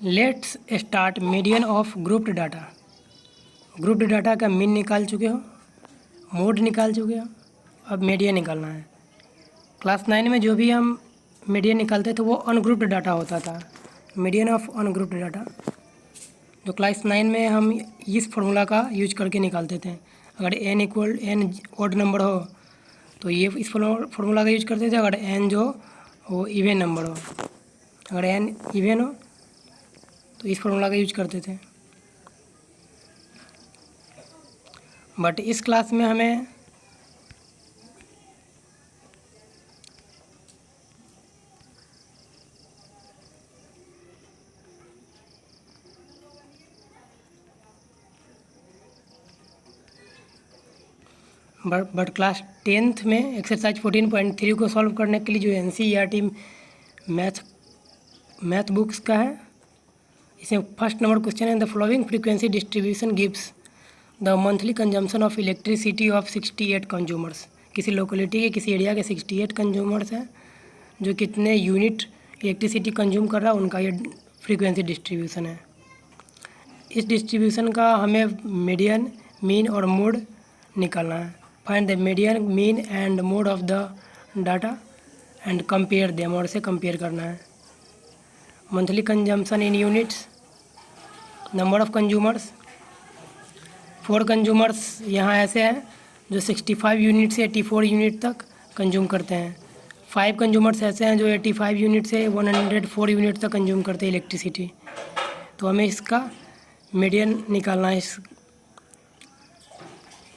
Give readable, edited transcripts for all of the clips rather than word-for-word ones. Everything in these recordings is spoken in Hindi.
Let's start median of grouped data. Grouped data का मीन निकाल चुके हो, मोड निकाल चुके हो, अब मीडियन निकालना है। क्लास 9 में जो भी हम मीडियन निकालते थे वो अनग्रुप्ड डाटा होता था, मीडियन ऑफ अनग्रुप्ड डाटा। जो क्लास 9 में हम इस फार्मूला का यूज करके निकालते थे। अगर n ऑड नंबर हो तो ये इस फार्मूला का यूज करते थे। अगर n जो वो इवन नंबर हो, अगर n इवन हो तो इस फार्मूला का यूज करते थे। बट इस क्लास में हमें बट क्लास 10th में एक्सरसाइज 14.3 को सॉल्व करने के लिए जो NCERT मैथ बुक्स का है, इसमें फर्स्ट नंबर क्वेश्चन है the following frequency distribution gives the monthly consumption of elasticity of 68 consumers. किसी लोकेलिटी के किसी एरिया के 68 कंज्यूमर्स हैं जो कितने यूनिट इलेक्ट्रिसिटी कंज्यूम कर रहा है, उनका ये फ्रीक्वेंसी डिस्ट्रीब्यूशन है। इस डिस्ट्रीब्यूशन का हमें मीडियन, मीन और मोड निकालना है। Find the median, mean and mode of the data and compare them, और इसे कंपेयर करना है। Monthly consumption in units, number of consumers, 4 consumers यहाँ ऐसे हैं जो 65 यूनिट से 84 यूनिट तक कंज्यूम करते हैं। 5 कंज्यूमर्स ऐसे हैं जो 85 यूनिट से 104 यूनिट तक कंज्यूम करते हैं इलेक्ट्रिसिटी। तो हमें इसका मीडियन निकालना है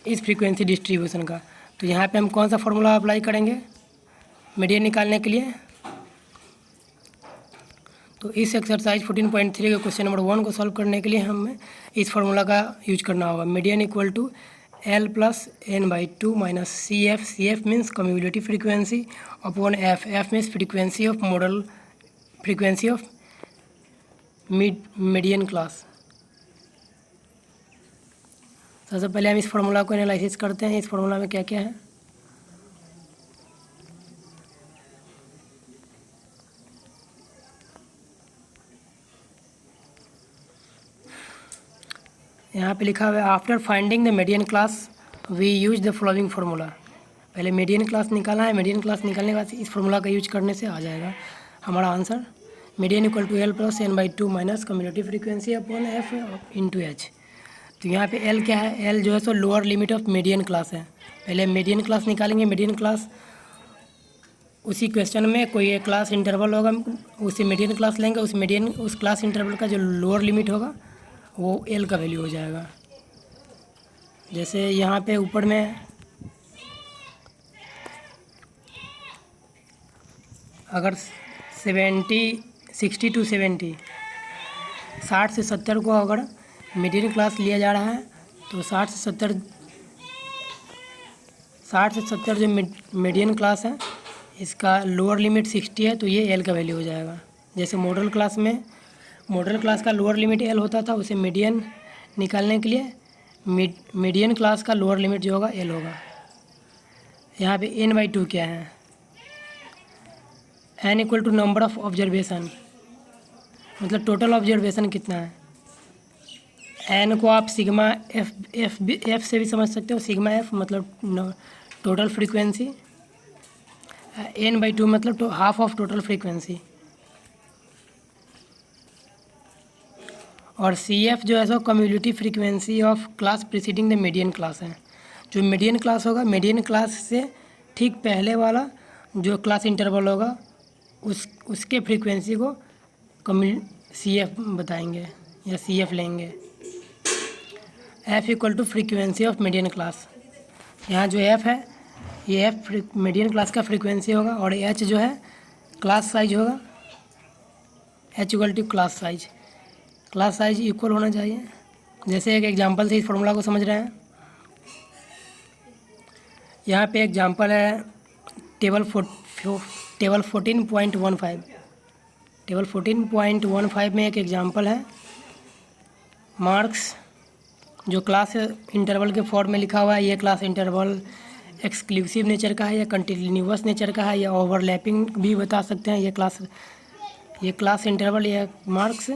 इस फ्रीक्वेंसी डिस्ट्रीब्यूशन का। तो यहाँ पे हम कौन सा फार्मूला अप्लाई करेंगे मीडियन निकालने के लिए? तो इस एक्सरसाइज 14.3 के क्वेश्चन नंबर 1 को सॉल्व करने के लिए हमें इस फार्मूला का यूज करना होगा। Median equal to L plus n/2 minus CF means cumulative frequency upon F means frequency of model, frequency of median class. सबसे पहले हम इस फार्मूला को एनालिसिस करते हैं। इस फार्मूला में क्या क्या है? यहाँ पे लिखा हुआ है after finding the median class we use the following formula. पहले मीडियन क्लास निकालना है। मीडियन क्लास निकालने के बाद इस फार्मूला का यूज करने से आ जाएगा हमारा answer. Median equal to L plus n/2 minus cumulative frequency upon F into H। तो यहाँ पे L क्या है? L जो है सो lower limit of median class है। पहले मीडियन क्लास निकालेंगे। मीडियन क्लास उसी क्वेश्चन में कोई एक क्लास इंटरवल होगा, उसी मीडियन क्लास लेंगे। उस क्लास इंटरवल का जो लोअर लिमिट होगा वो L का वैल्यू हो जाएगा। जैसे यहाँ पे ऊपर में अगर 60 to 70, 60 से 70 को अगर मीडियन क्लास लिया जा रहा है तो 60 से 70 जो मीडियन क्लास है इसका लोअर लिमिट 60 है, तो ये L का वैल्यू हो जाएगा। जैसे मॉडल क्लास का लोअर लिमिट L होता था, उसे मीडियन निकालने के लिए मीडियन क्लास का लोअर लिमिट जो होगा L होगा। यहाँ पे n/2 क्या है? n equal to number of observation, मतलब टोटल ऑब्जर्वेशन कितना है। n को आप सिग्मा f से भी समझ सकते हो। सिग्मा f मतलब टोटल फ्रीक्वेंसी, n/2 मतलब हाफ ऑफ टोटल फ्रीक्वेंसी, और CF जो है सो cumulative frequency of class preceding the median class है। जो मीडियन क्लास होगा, मीडियन क्लास से ठीक पहले वाला जो क्लास इंटरवल होगा उसके फ्रीक्वेंसी को CF बताएंगे या CF लेंगे। F equal to frequency of median class. यहाँ जो F है ये F मीडियन क्लास का फ्रीक्वेंसी होगा, और H जो है क्लास साइज होगा। H equal to class size. Class size equal होना चाहिए। जैसे एक एग्जांपल से इस फार्मूला को समझ रहे हैं। यहाँ पे एग्जांपल है टेबल 14.15। टेबल 14.15 में एक एग्जांपल है मार्क्स, जो क्लास इंटरवल के फॉर्म में लिखा हुआ है। ये क्लास इंटरवल एक्सक्लूसिव नेचर का है या कंटिन्यूअस नेचर का है या ओवरलैपिंग भी बता सकते हैं। ये क्लास इंटरवल या मार्क्स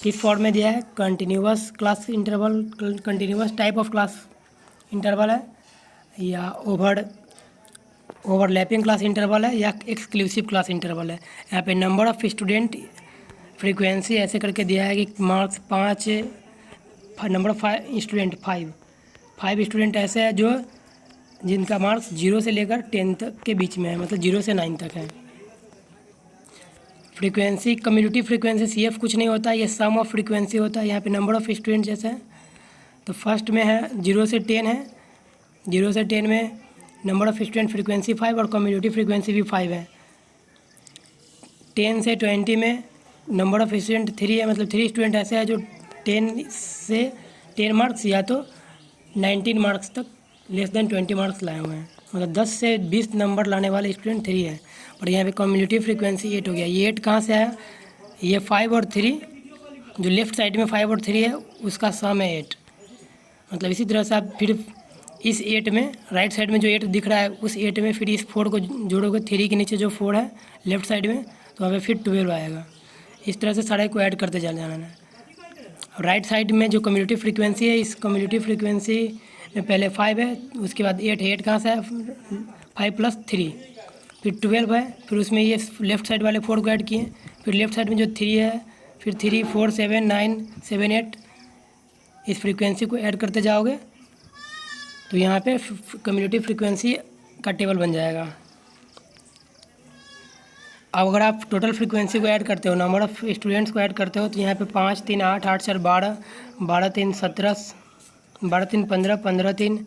किस फॉर्म में दिया है, continuous class interval, continuous type of class interval है, या ओवरलैपिंग क्लास इंटरवल है, या एक्सक्लूसिव क्लास इंटरवल है। यहाँ पे नंबर ऑफ़ स्टूडेंट, फ्रीक्वेंसी ऐसे करके दिया है कि marks 5, number of student 5 student ऐसे हैं जो जिनका मार्क्स 0 से लेकर 10 तक के बीच में है, मतलब 0 से 9 तक है। फ्रीक्वेंसी, कम्युनिटी फ्रीक्वेंसी CF कुछ नहीं होता, ये सम ऑफ फ्रीक्वेंसी होता है। यहाँ पे नंबर ऑफ़ स्टूडेंट जैसे है, तो फर्स्ट में है 0 से 10 है, 0 से 10 में नंबर ऑफ़ स्टूडेंट फ्रीक्वेंसी 5 और कम्युनिटी फ्रीक्वेंसी भी 5 है। 10 से 20 में नंबर ऑफ़ स्टूडेंट 3 है, मतलब 3 स्टूडेंट ऐसे हैं जो 10 से 10 मार्क्स या तो 19 मार्क्स तक लेस देन 20 मार्क्स लाए हुए हैं, मतलब 10 से 20 नंबर लाने वाले स्टूडेंट 3 है। और यहाँ पे कम्युनिटी फ्रीक्वेंसी 8 हो गया। ये 8 कहाँ से आया, ये 5 और 3, जो लेफ़्ट साइड में 5 और 3 है उसका सम है 8। मतलब इसी तरह से आप फिर इस 8 में राइट साइड में जो 8 दिख रहा है उस 8 में फिर इस 4 को जोड़ोगे, 3 के नीचे जो 4 है लेफ़्ट साइड में, तो वहाँ पे फिर 12 आएगा। इस तरह से सारे को ऐड करते चले जाना है। राइट साइड में जो कम्युनिटी फ्रीक्वेंसी है, इस कम्युनिटी फ्रीक्वेंसी में पहले 5 है, उसके बाद 8 है। 8 कहाँ से है, 5 + 3, फिर 12 है, फिर उसमें ये लेफ़्ट साइड वाले 4 को ऐड किए, फिर लेफ़्ट साइड में जो 3 है, फिर 3, 4, 7, 9, 7, 8, इस फ्रीक्वेंसी को ऐड करते जाओगे तो यहाँ पे कम्युनिटी फ्रीक्वेंसी का टेबल बन जाएगा। अब अगर आप टोटल फ्रीक्वेंसी को ऐड करते हो, नंबर ऑफ़ स्टूडेंट्स को ऐड करते हो, तो यहाँ पे 5, 3, 8, 8, 4, 12, 12, 3, 17, 12, 3, 15, 15, 3,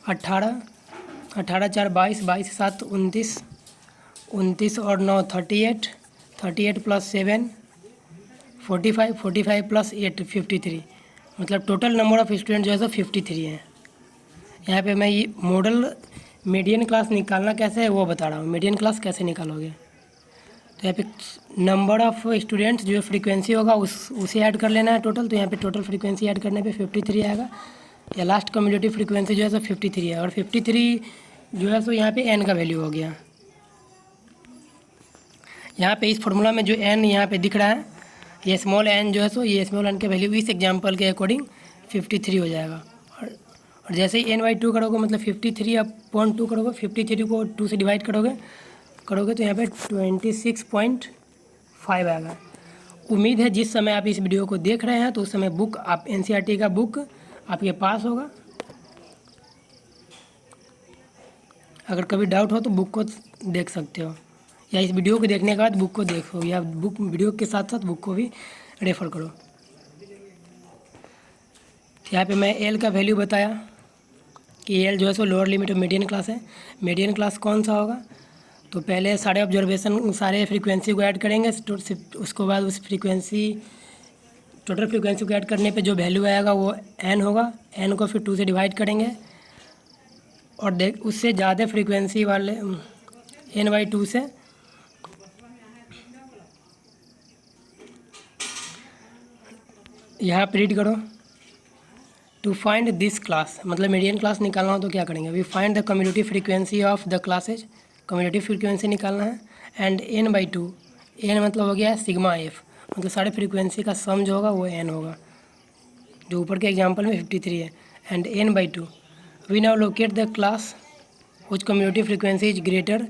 18, 18, 4, 22, 22, 7, 29, 29 और 9, 38, 38 + 7, 45, 45 + 8, 53, मतलब टोटल नंबर ऑफ़ स्टूडेंट जो है सो 53 है। यहाँ पे मैं ये मॉडल मीडियन क्लास निकालना कैसे है वो बता रहा हूँ। मीडियन क्लास कैसे निकालोगे, तो यहाँ पे नंबर ऑफ़ स्टूडेंट्स जो फ्रीक्वेंसी होगा उसे ऐड कर लेना है टोटल। तो यहाँ पे टोटल फ्रीक्वेंसी ऐड करने पे 53 आएगा, या लास्ट कम्युनिटी फ्रीक्वेंसी जो है सो 53 है। और 53 जो है सो यहाँ पे n का वैल्यू हो गया। यहाँ पे इस फॉर्मूला में जो n यहाँ पे दिख रहा है, ये स्मॉल n जो है सो ये स्मॉल n के वैल्यू इस एग्जाम्पल के अकॉर्डिंग 53 हो जाएगा। और जैसे ही n/2 करोगे, मतलब 53/2 करोगे, 53 को 2 से डिवाइड करोगे तो यहाँ पे 26.5 आएगा। उम्मीद है जिस समय आप इस वीडियो को देख रहे हैं तो उस समय बुक आप NCERT का बुक आपके पास होगा। अगर कभी डाउट हो तो बुक को देख सकते हो, या इस वीडियो को देखने के बाद बुक को देखो, या बुक वीडियो के साथ साथ बुक को भी रेफ़र करो। यहाँ पे मैं L का वैल्यू बताया कि L जो है सो lower limit of median class है। मीडियन क्लास कौन सा होगा, तो पहले सारे ऑब्जर्वेशन सारे फ्रीक्वेंसी को ऐड करेंगे, उसके बाद उस टोटल फ्रीक्वेंसी को ऐड करने पे जो वैल्यू आएगा वो n होगा। n को फिर 2 से डिवाइड करेंगे, और उससे ज़्यादा फ्रीक्वेंसी वाले n/2 से यहाँ पे रीड करो। टू फाइंड दिस क्लास, मतलब मीडियन क्लास निकालना हो तो क्या करेंगे, we find the community frequency of the classes, community frequency निकालना है, एंड n/2, n मतलब हो गया सिग्मा f, मतलब सारे फ्रीक्वेंसी का सम जो होगा वो n होगा, जो ऊपर के एग्जांपल में 53 है, and n/2। We now locate the class which community frequency is greater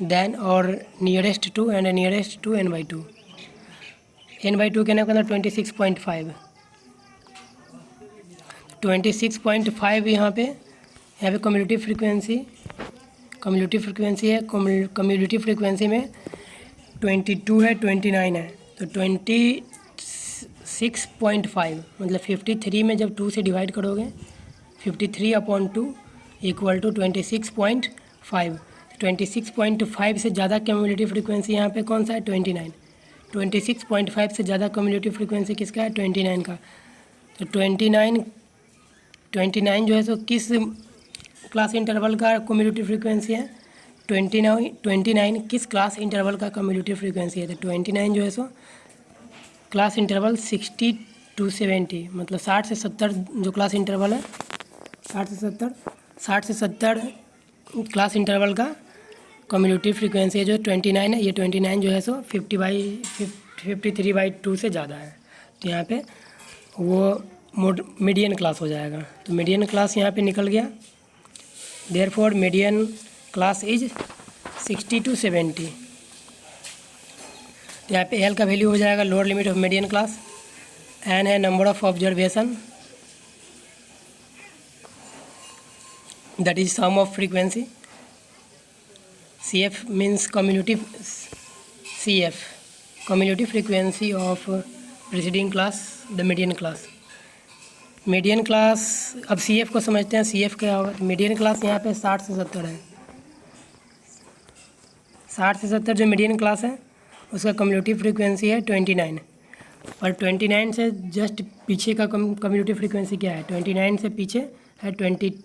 than और nearest to and nearest to n/2। n/2 कहने का मतलब 26.5, 26.5 यहाँ पे कम्युनिटी फ्रीक्वेंसी है। कम्युनिटी फ्रीक्वेंसी में 22 है, 29 है, तो 26.5 मतलब 53 में जब 2 से डिवाइड करोगे 53/2 = 26.5। 26.5 से ज़्यादा कम्युनिटी फ्रीक्वेंसी यहाँ पे कौन सा है, 29। 26.5 से ज़्यादा कम्युनिटी फ्रीक्वेंसी किसका है, 29 का। तो 29 जो है सो किस क्लास इंटरवल का कम्युनिटी फ्रीक्वेंसी है, 29 किस क्लास इंटरवल का कम्युनिटी फ्रीक्वेंसी है, तो 29 जो है सो क्लास इंटरवल 60 to 70, मतलब 60 से 70 जो क्लास इंटरवल है, 60 से 70 क्लास इंटरवल का कम्युनिटी फ्रीक्वेंसी है जो 29 है। ये 29 जो है सो 53/2 से ज़्यादा है। तो यहाँ पे वो मीडियन क्लास हो जाएगा। तो मीडियन क्लास यहाँ पे निकल गया। Therefore median class is 60 to 70। तो यहाँ पे एल का वैल्यू हो जाएगा lower limit of median class. N है number of observation, that is sum of frequency. C F means cumulative, C F cumulative frequency of preceding class the median class. Median class, अब सी एफ को समझते हैं। सी एफ क्या होगा? मीडियन क्लास यहाँ पे 60 से 70 है। 60 से 70 जो मीडियन क्लास है उसका कम्युलेटिव फ्रीक्वेंसी है 29। और 29 से जस्ट पीछे का कम्युलेटिव फ्रीक्वेंसी क्या है? 29 से पीछे है 22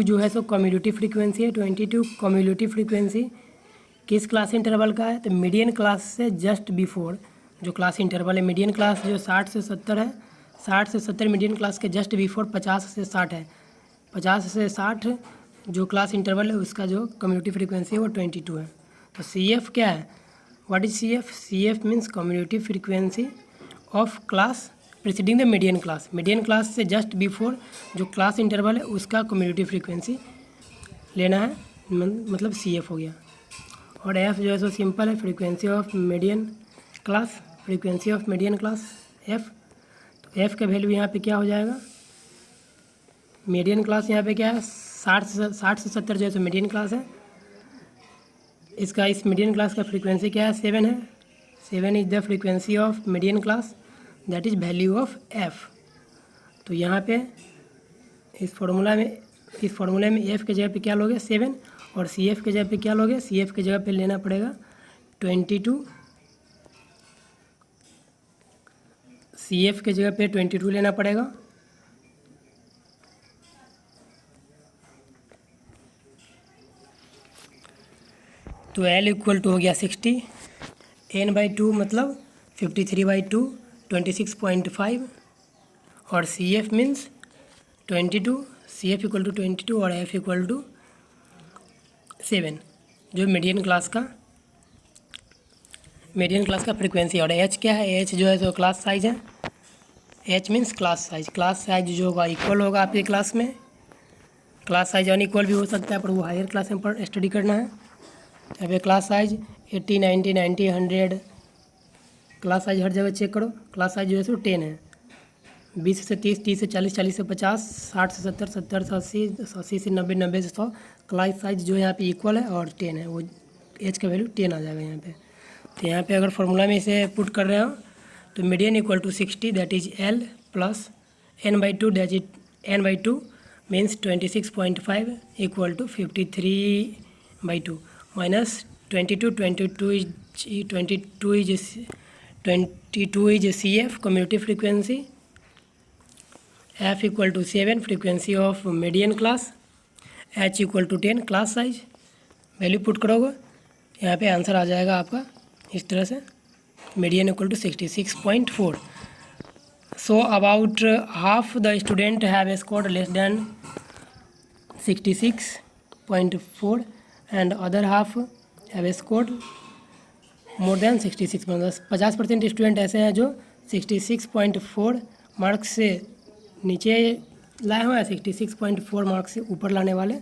जो है सो कम्युलेटिव फ्रीक्वेंसी है। 22 कम्युलेटिव फ्रीक्वेंसी किस क्लास इंटरवल का है? तो मीडियन क्लास से जस्ट बिफोर जो क्लास इंटरवल है। मीडियन क्लास जो 60 से 70 है, 60 से 70 मीडियन क्लास के जस्ट बिफोर 50 से 60 है। 50 से 60 जो क्लास इंटरवल है उसका जो कम्युलेटिव फ्रीक्वेंसी है वो 22 है। तो सी एफ क्या है? What is C F? C F means cumulative frequency of class preceding the median class. Median class से जस्ट बिफोर जो क्लास इंटरवल है उसका कम्युलेटिव फ्रीक्वेंसी लेना है, मतलब सी एफ हो गया। और एफ जो है सो सिंपल है, frequency of median class, frequency of median class F. तो एफ का वैल्यू यहाँ पे क्या हो जाएगा? मीडियन क्लास यहाँ पे क्या है? 60 से 70 जो है सो मीडियन क्लास है। इसका इस मीडियन क्लास का फ्रीक्वेंसी क्या है? 7 है। 7 is the frequency of median class, that is value of F. तो यहाँ पे इस फार्मूला में एफ के जगह पे क्या लोगे? 7। और सी एफ के जगह पे क्या लोगे? सी एफ के जगह पे लेना पड़ेगा 22। सी एफ के जगह पे 22 लेना पड़ेगा। तो एल इक्वल टू हो गया 60, n/2 मतलब 53/2, 26.5। और C F means 22, C F equal to 22 और एफ इक्वल टू 7 जो मीडियन क्लास का फ्रीक्वेंसी। और एच क्या है? एच जो है तो क्लास साइज है। H means class size. Class size जो होगा इक्वल होगा आपके क्लास में। क्लास साइज अनइक्वल भी हो सकता है पर वो हायर क्लास में पर स्टडी करना है। यहाँ पे क्लास साइज 80, 90, 90, 100 क्लास साइज हर जगह चेक करो। क्लास साइज जो है सो 10 है। 20 से 30, 30 से 40, 40 से 50, 60 से 70, 70 से 80, 80 से 90, 90 से 100 क्लास साइज जो यहाँ पे इक्वल है और 10 है। वो एच का वैल्यू 10 आ जाएगा यहाँ पे। तो यहाँ पे अगर फॉर्मूला में इसे पुट कर रहे हो तो median equal to 60 that is L plus n/2 that is n/2 means 26.5 equal to 53/2 minus 22 is CF cumulative frequency, F equal to 7 frequency of median class, H equal to 10 class size। Value put करोगे यहाँ पे आंसर आ जाएगा आपका इस तरह से, median equal to 66.4। So about half the student have scored less than 66.4 and other half have scored more than 66। मतलब 50% स्टूडेंट ऐसे हैं जो 66.4 मार्क्स से नीचे लाए हुए हैं, 66.4 मार्क्स से ऊपर लाने वाले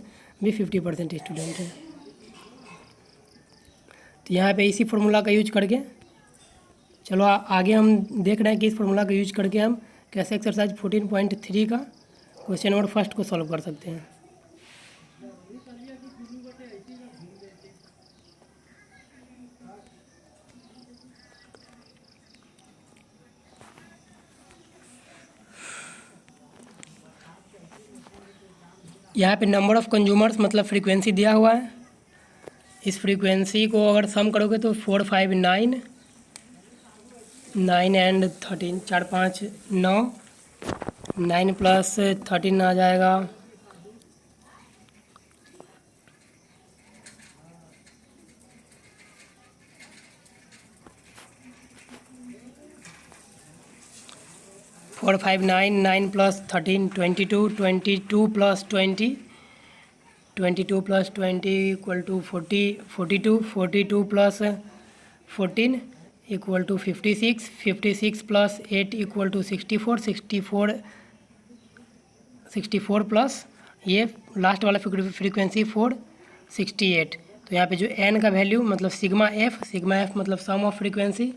भी 50% स्टूडेंट हैं। तो यहाँ पे इसी फार्मूला का यूज करके चलो आगे हम देख रहे हैं कि इस फार्मूला का यूज करके हम कैसे एक्सरसाइज 14.3 का क्वेश्चन नंबर फर्स्ट को सॉल्व कर सकते हैं। यहाँ पे नंबर ऑफ़ कंज्यूमर्स मतलब फ्रीक्वेंसी दिया हुआ है। इस फ्रीक्वेंसी को अगर सम करोगे तो 4, 5, 9 एंड 13, 4, 5, 9, 9 प्लस 13 आ जाएगा 4, 5, 9, 9 plus 13, 22, 22 plus 20, 22 plus 20 equal to 40, 42, 42 plus 14 equal to 56, 56 plus 8 equal to 64, 64 plus ये लास्ट वाला फ्रीक्वेंसी 4, 68। तो यहाँ पे जो n का वैल्यू मतलब सिग्मा एफ मतलब सम ऑफ फ्रीक्वेंसी,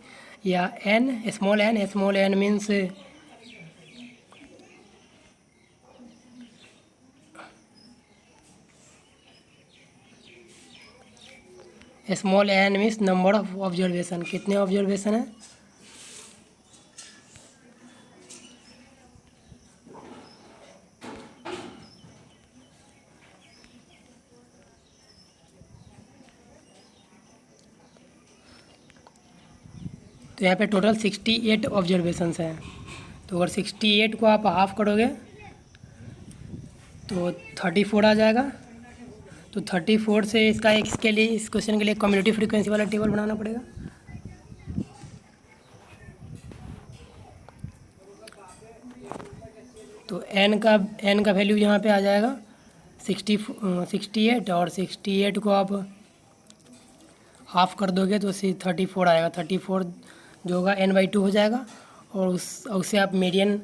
या n small n means small n means number of observation, कितने ऑब्जर्वेशन है। तो यहाँ पे टोटल 68 ऑब्जर्वेशंस हैं। तो अगर 68 को आप हाफ करोगे तो 34 आ जाएगा। तो 34 से इसके लिए इस क्वेश्चन के लिए कम्युनिटी फ्रीक्वेंसी वाला टेबल बनाना पड़ेगा। तो n का वैल्यू यहाँ पे आ जाएगा 68, और 68 को आप हाफ कर दोगे तो 34 आएगा। 34 जो होगा n/2 हो जाएगा, और उससे आप मीडियन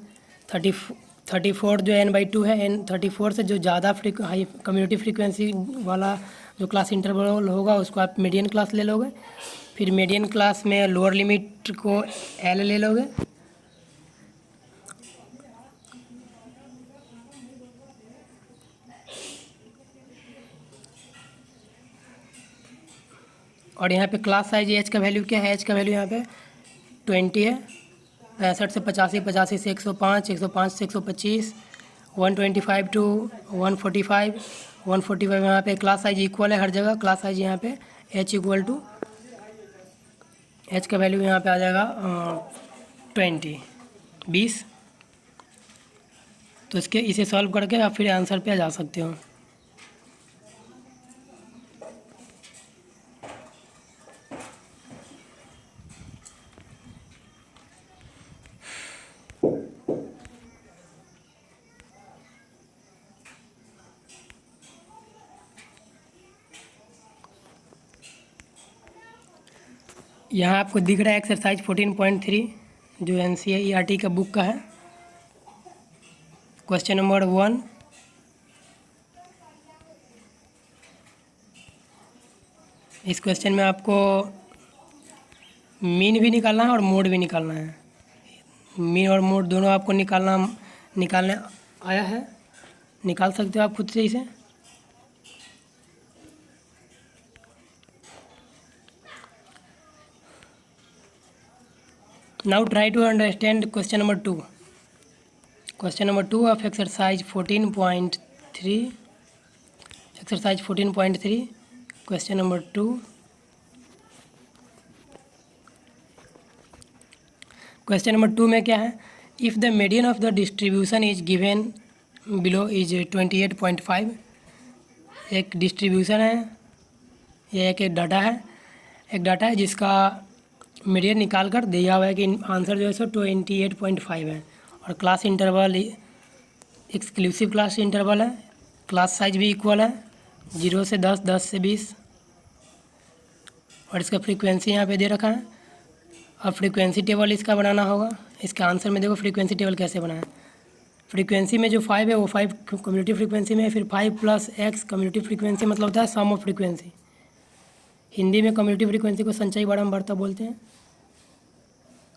34 जो n/2 है, n34 से जो ज़्यादा हाई कम्युनिटी फ्रीक्वेंसी वाला जो क्लास इंटरवल होगा उसको आप मीडियन क्लास ले लोगे। फिर मीडियन क्लास में लोअर लिमिट को L ले लोगे। और यहाँ पे क्लास साइज एच का वैल्यू क्या है, एच का वैल्यू यहाँ पे 20 है। 65 से 85, 85 से 105, 105 से 125, 125 टू 145, 145 यहाँ पे क्लास साइज इक्वल है हर जगह। क्लास साइज यहाँ पे एच इक्वल टू, एच का वैल्यू यहाँ पे आ जाएगा 20। तो इसे सॉल्व करके आप फिर आंसर पे जा सकते हो। यहाँ आपको दिख रहा है एक्सरसाइज 14.3 जो NCERT का बुक का है। क्वेश्चन नंबर 1, इस क्वेश्चन में आपको मीन भी निकालना है और मोड भी निकालना है। मीन और मोड दोनों आपको निकालने आया है, निकाल सकते हो आप खुद से इसे। Now try to understand question number 2. Question number 2 of exercise 14.3. Exercise 14.3. Question number 2. Question number 2 में क्या है? If the median of the distribution is given below is 28.5. एक डिस्ट्रीब्यूशन है, ये एक डाटा है जिसका मीडियन निकाल कर दिया हुआ है कि आंसर जो है सो 28.5 है, और class interval exclusive class interval है। क्लास साइज भी इक्वल है, 0 से 10, 10 से 20, और इसका फ्रीक्वेंसी यहाँ पे दे रखा है। अब फ्रीक्वेंसी टेबल इसका बनाना होगा। इसका आंसर में देखो फ्रीक्वेंसी टेबल कैसे बनाए। फ्रीक्वेंसी में जो 5 है वो 5 कम्युनिटी फ्रीक्वेंसी में है, फिर 5 + x कम्युनिटी फ्रीक्वेंसी मतलब होता है सम ऑफ फ्रीक्वेंसी। हिंदी में कम्युनिटी फ्रीक्वेंसी को संचयी बारंबारता बोलते हैं।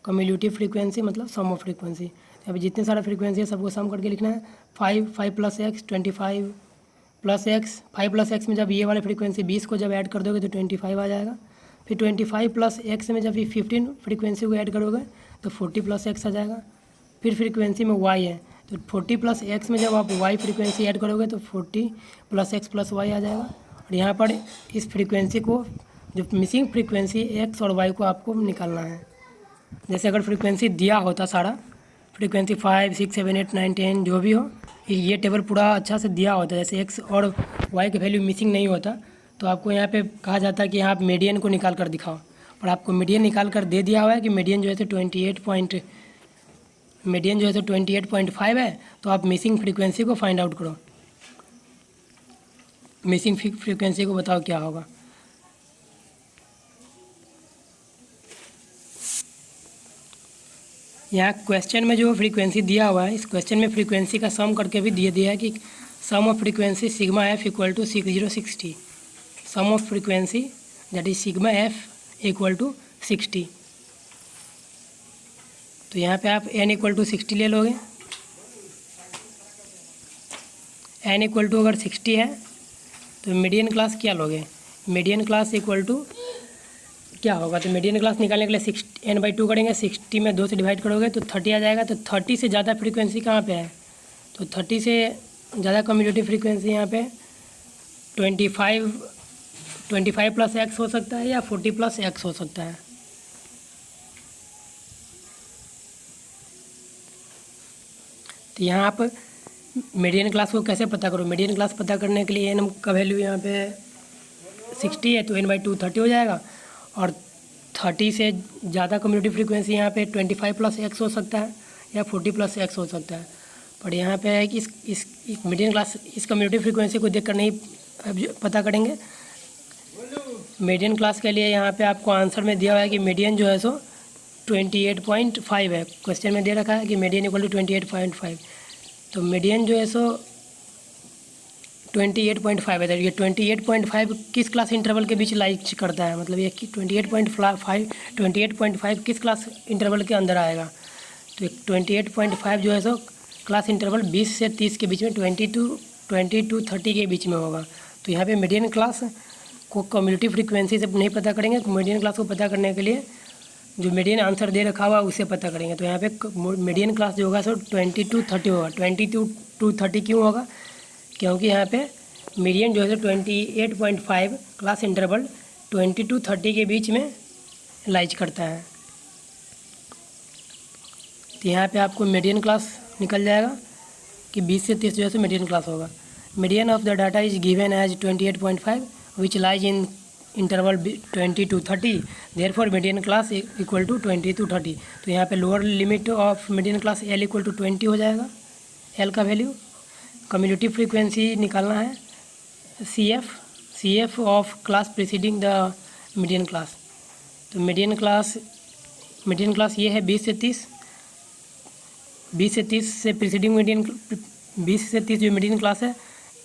कम्युनिटिव फ्रीक्वेंसी मतलब सम ऑफ फ्रीक्वेंसी। अभी जितने सारे फ्रीक्वेंसी है सबको सम करके लिखना है। 5 + x 25 + x, 5 + x में जब ये वाले फ्रीक्वेंसी 20 को जब ऐड कर दोगे तो 25 आ जाएगा। फिर 25 + x में जब ये 15 फ्रीक्वेंसी को ऐड करोगे तो 40 + x आ जाएगा। फिर फ्रीक्वेंसी में y है तो 40 + x में जब आप y फ्रीक्वेंसी ऐड करोगे तो 40 + x + y आ जाएगा। और यहाँ पर इस फ्रीक्वेंसी को, जो मिसिंग फ्रीक्वेंसी x और y को आपको निकालना है। जैसे अगर फ्रीक्वेंसी दिया होता सारा फ्रीक्वेंसी 5, 6, 7, 8, 9, 10 जो भी हो, ये टेबल पूरा अच्छा से दिया होता, जैसे x और y के वैल्यू मिसिंग नहीं होता, तो आपको यहाँ पे कहा जाता है कि यहाँ आप मीडियन को निकाल कर दिखाओ। और आपको मीडियन निकाल कर दे दिया हुआ है कि मीडियन जो है 28.5 है। तो आप मिसिंग फ्रीक्वेंसी को फाइंड आउट करो। मिसिंग फ्रीक्वेंसी को बताओ क्या होगा। यहाँ क्वेश्चन में जो फ्रीक्वेंसी दिया हुआ है, इस क्वेश्चन में फ्रीक्वेंसी का सम करके भी दिया है कि sum of frequency sigma F equal to 6060, sum of frequency that is sigma F equal to 60। तो यहाँ पे आप n इक्वल टू 60 ले लोगे। n इक्वल टू अगर 60 है तो मीडियन क्लास क्या लोगे, मीडियन क्लास इक्वल टू क्या होगा, तो मीडियन क्लास निकालने के लिए n/2 करेंगे, 60 में 2 से डिवाइड करोगे तो 30 आ जाएगा। तो 30 से ज़्यादा फ्रीक्वेंसी कहाँ पे है, तो 30 से ज़्यादा कम्यूटेटिव फ्रीक्वेंसी यहाँ पे 25 प्लस x हो सकता है या 40 प्लस x हो सकता है। तो यहाँ आप मीडियन क्लास को कैसे पता करो, मीडियन क्लास पता करने के लिए n का वैल्यू यहाँ पे 60 है तो n/2 30 हो जाएगा, और 30 से ज़्यादा कम्यूटेटिव फ्रीक्वेंसी यहाँ पे 25 प्लस x हो सकता है या 40 प्लस x हो सकता है। पर यहाँ पे है कि इस मीडियन क्लास इस कम्यूटेटिव फ्रीक्वेंसी को देखकर नहीं पता करेंगे। मीडियन क्लास के लिए यहाँ पे आपको आंसर में दिया हुआ है कि मीडियन जो है सो 28.5 है, क्वेश्चन में दे रखा है कि मीडियन इक्वल टू 28.5। तो मीडियन जो है सो 28.5 है। तो ये 28.5 किस क्लास इंटरवल के बीच लाइक करता है, मतलब ये कि 28.5 किस क्लास इंटरवल के अंदर आएगा। तो 28.5 जो है सो क्लास इंटरवल 20 से 30 के बीच में 20 टू 30 के बीच में होगा। तो यहाँ पे मीडियन क्लास को कम्यूटेटिव फ्रीक्वेंसी से नहीं पता करेंगे, मीडियन क्लास को पता करने के लिए जो मीडियन आंसर दे रखा हुआ उसे पता करेंगे। तो यहाँ पे मीडियन क्लास जो होगा सो 20 टू 30 होगा। 20 टू 30 क्यों होगा, क्योंकि यहाँ पे मीडियन जो है 28.5 क्लास इंटरवल 20 टू 30 के बीच में लाइज करता है। तो यहाँ पे आपको मीडियन क्लास निकल जाएगा कि 20 से 30 जो है मीडियन क्लास होगा। Median of the data is given as 28.5 which lies in interval 20 to 30, therefore median class equal to 20 to 30। तो यहाँ पे lower limit of median class L equal to 20 हो जाएगा, L का वैल्यू। कम्यूटेटिव फ्रीक्वेंसी निकालना है CF of class preceding the median class. तो मीडियन क्लास ये है 20 से 30, 20 से 30 से प्रीसीडिंग मीडियन 20 से 30 जो मीडियन क्लास है,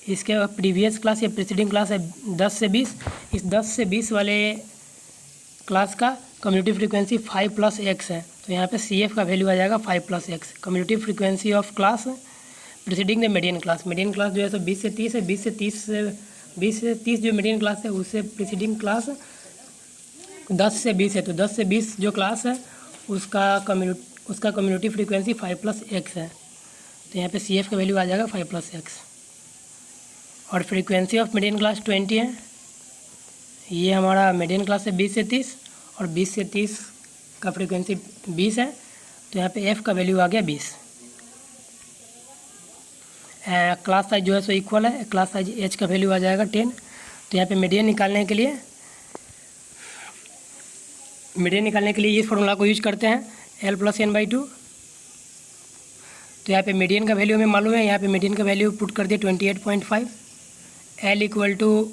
इसके प्रीवियस क्लास या प्रीसीडिंग क्लास है 10 से 20। इस 10 से 20 वाले क्लास का कम्यूटेटिव फ्रीक्वेंसी 5 प्लस x है। तो यहाँ पे CF का वैल्यू आ जाएगा 5 plus x। Commutative frequency of class preceding the median class, median class जो है सो 20 से 30 है, 20 से 30 जो मीडियन क्लास है उससे प्रीसीडिंग क्लास 10 से 20 है। तो 10 से 20 जो क्लास है उसका कम्यूटेटिव फ्रीक्वेंसी 5 प्लस x है। तो यहाँ पे CF का वैल्यू आ जाएगा 5 प्लस x। और फ्रीक्वेंसी ऑफ मीडियन क्लास 20 है, ये हमारा मीडियन क्लास है 20 से 30 और 20 से 30 का फ्रीक्वेंसी 20 है। तो यहाँ पे F का वैल्यू आ गया 20। क्लास साइज जो है सो इक्वल है, क्लास साइज H का वैल्यू आ जाएगा 10। तो यहाँ पे मीडियन निकालने के लिए इस फॉर्मूला को यूज करते हैं L प्लस n/2। तो यहाँ पे मीडियन का वैल्यू हमें मालूम है, यहाँ पे मीडियन का वैल्यू पुट कर दिया 28.5। L equal to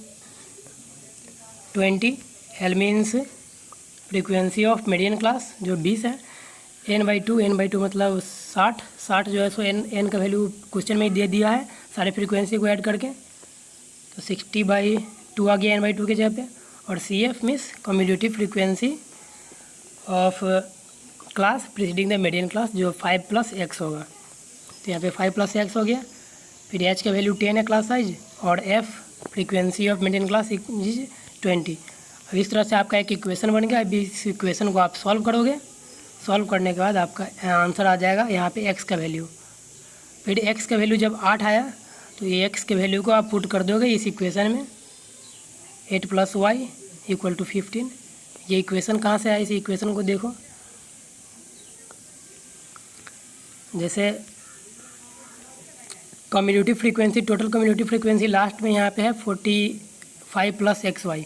20, L means frequency of median class जो 20 है, n/2 मतलब 60 जो है सो n का वैल्यू क्वेश्चन में दे दिया है सारे फ्रीक्वेंसी को ऐड करके। तो 60/2 आ गया n/2 के जगह पे। और CF means commutative frequency of class preceding the median class जो 5 प्लस x होगा। तो यहाँ पे 5 प्लस x हो गया। फिर H का वैल्यू 10 है क्लास साइज, और F frequency of median class is 20। अब इस तरह से आपका एक इक्वेशन बन गया। अभी इस इक्वेशन को आप सॉल्व करोगे, सॉल्व करने के बाद आपका आंसर आ जाएगा यहाँ पे x का वैल्यू। फिर x का वैल्यू जब 8 आया तो ये x के वैल्यू को आप पुट कर दोगे इस इक्वेशन में, 8 + y इक्वल टू 15। ये इक्वेशन कहाँ से आया, इस इक्वेशन को देखो। जैसे commutative frequency, total commutative frequency last में यहाँ पे है 45 प्लस xy,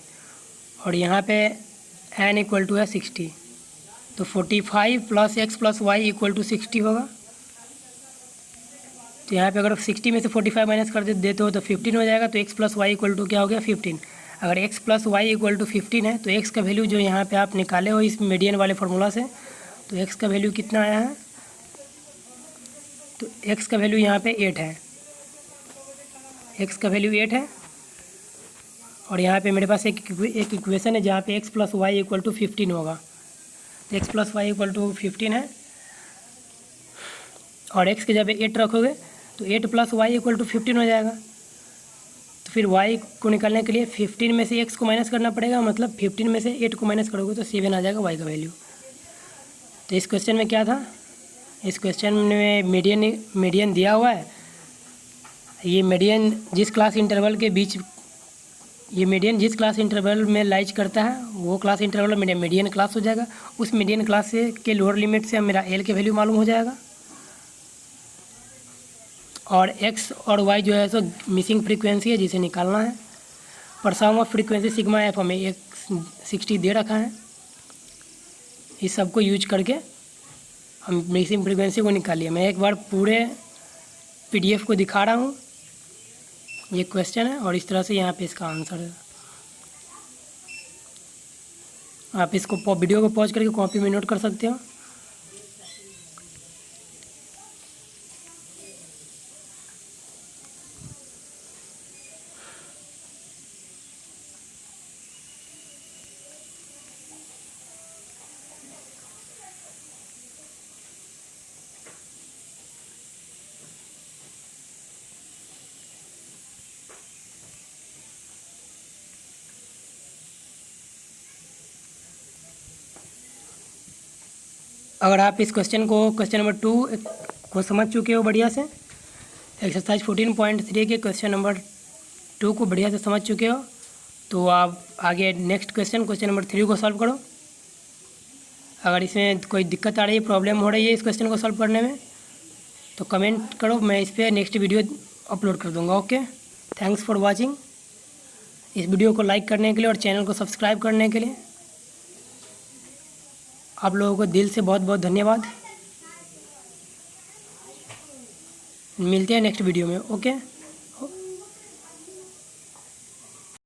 और यहाँ पे n इक्वल टू है 60। तो 45 plus x plus y equal to 60 होगा। तो यहाँ पे अगर 60 में से 45 माइनस कर देते हो तो 15 हो जाएगा। तो x plus y equal to क्या हो गया 15। अगर x plus y equal to 15 है तो x का वैल्यू जो यहाँ पे आप निकाले हो इस मीडियन वाले फार्मूला से, तो x का वैल्यू कितना आया है तो एक्स का वैल्यू यहाँ पे 8 है, एक्स का वैल्यू 8 है। और यहाँ पे मेरे पास एक इक्वेशन है जहाँ पे x plus y equal to 15 होगा। तो x plus y equal to 15 है, और एक्स के जब 8 रखोगे तो 8 प्लस वाई इक्वल टू 15 हो जाएगा। तो फिर वाई को निकालने के लिए 15 में से एक्स को माइनस करना पड़ेगा, मतलब 15 में से 8 को माइनस करोगे तो 7 आ जाएगा वाई का वैल्यू। तो इस क्वेश्चन में क्या था, इस क्वेश्चन में मीडियन दिया हुआ है। ये मीडियन जिस क्लास इंटरवल के बीच, ये मीडियन जिस क्लास इंटरवल में लाइज करता है वो क्लास इंटरवल में मीडियन क्लास हो जाएगा। उस मीडियन क्लास से के लोअर लिमिट से मेरा एल के वैल्यू मालूम हो जाएगा। और एक्स और वाई जो है सो मिसिंग फ्रीक्वेंसी है जिसे निकालना है। पर सम ऑफ फ्रीक्वेंसी सिग्मा एफ हमें 60 दे रखा है। इस सब को यूज करके हम मिसिंग फ्रीक्वेंसी को निकालिए। मैं एक बार पूरे पीडीएफ को दिखा रहा हूँ। ये क्वेश्चन है और इस तरह से यहाँ पे इसका आंसर है। आप इसको वीडियो को पॉज करके कॉपी में नोट कर सकते हो। अगर आप इस क्वेश्चन नंबर 2 को समझ चुके हो बढ़िया से, एक्सरसाइज 14.3 के क्वेश्चन नंबर 2 को बढ़िया से समझ चुके हो, तो आप आगे नेक्स्ट क्वेश्चन नंबर 3 को सॉल्व करो। अगर इसमें कोई दिक्कत आ रही है, प्रॉब्लम हो रही है इस क्वेश्चन को सॉल्व करने में, तो कमेंट करो, मैं इस पर नेक्स्ट वीडियो अपलोड कर दूँगा। Okay, thanks for watching. इस वीडियो को लाइक करने के लिए और चैनल को सब्सक्राइब करने के लिए आप लोगों को दिल से बहुत बहुत धन्यवाद। मिलते हैं नेक्स्ट वीडियो में। ओके।